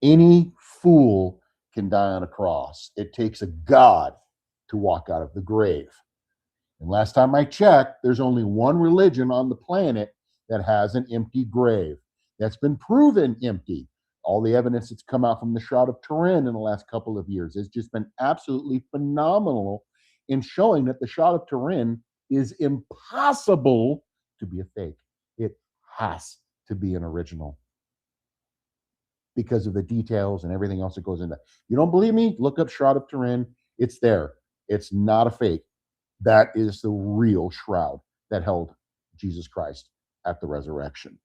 Any fool can die on a cross. It takes a God to walk out of the grave. And last time I checked, there's only one religion on the planet that has an empty grave. That's been proven empty. All the evidence that's come out from the Shroud of Turin in the last couple of years has just been absolutely phenomenal in showing that the Shroud of Turin is impossible to be a fake. It has to be an original because of the details and everything else that goes into it. You don't believe me? Look up Shroud of Turin. It's there. It's not a fake. That is the real shroud that held Jesus Christ at the resurrection.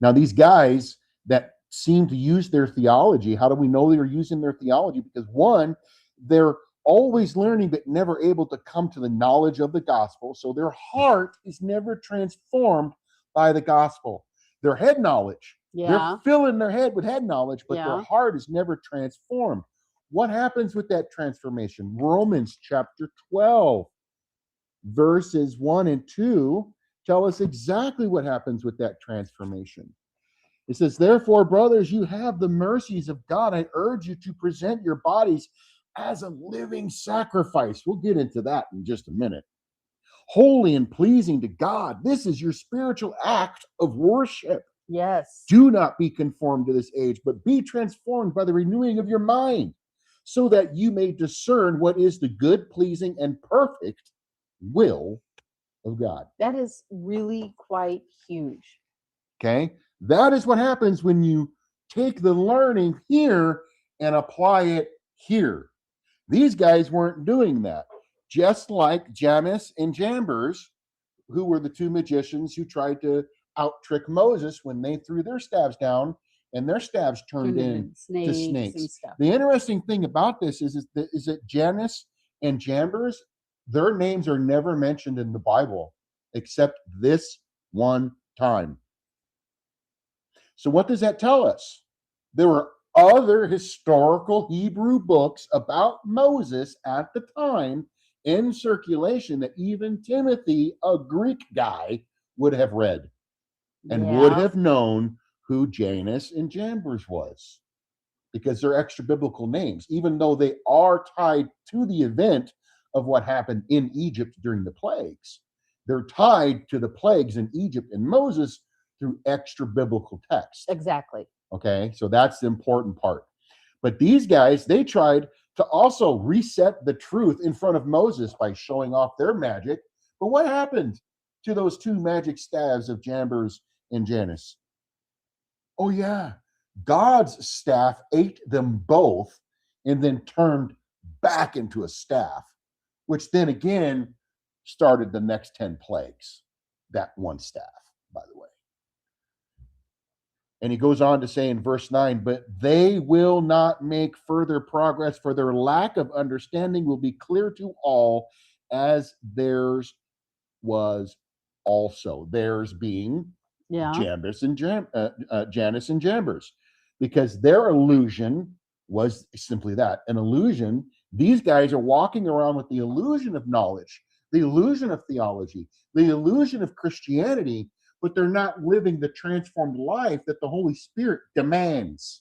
Now, these guys that seem to use their theology, how do we know they're using their theology? Because one, they're always learning but never able to come to the knowledge of the gospel. So their heart is never transformed by the gospel. Their head knowledge, they're filling their head with head knowledge, but their heart is never transformed. What happens with that transformation? Romans chapter 12, verses 1 and 2 tell us exactly what happens with that transformation. It says, therefore, brothers, you have the mercies of God. I urge you to present your bodies as a living sacrifice. We'll get into that in just a minute. Holy and pleasing to God. This is your spiritual act of worship. Yes. Do not be conformed to this age, but be transformed by the renewing of your mind, so that you may discern what is the good, pleasing, and perfect will of God. That is really quite huge. Okay? That is what happens when you take the learning here and apply it here. These guys weren't doing that. Just like Janus and Jambres, who were the two magicians who tried to out-trick Moses when they threw their staves down and their staves turned into snakes. And stuff. The interesting thing about this is that Janus and Jambres, their names are never mentioned in the Bible except this one time. So what does that tell us? There were other historical Hebrew books about Moses at the time in circulation that even Timothy, a Greek guy, would have read and would have known who Janus and Jambres was, because they're extra biblical names, even though they are tied to the event of what happened in Egypt during the plagues. They're tied to the plagues in Egypt and Moses through extra biblical text. Exactly. Okay, so that's the important part. But these guys, they tried to also reset the truth in front of Moses by showing off their magic. But what happened to those two magic staves of Jambres and Janus? Oh yeah, God's staff ate them both and then turned back into a staff, which then again started the next 10 plagues. That one staff, by the way. And he goes on to say in verse 9, but they will not make further progress, for their lack of understanding will be clear to all, as theirs was also. Theirs being Janus and Jambres, because their illusion was simply that, an illusion. These guys are walking around with the illusion of knowledge, the illusion of theology, the illusion of Christianity, but they're not living the transformed life that the Holy Spirit demands.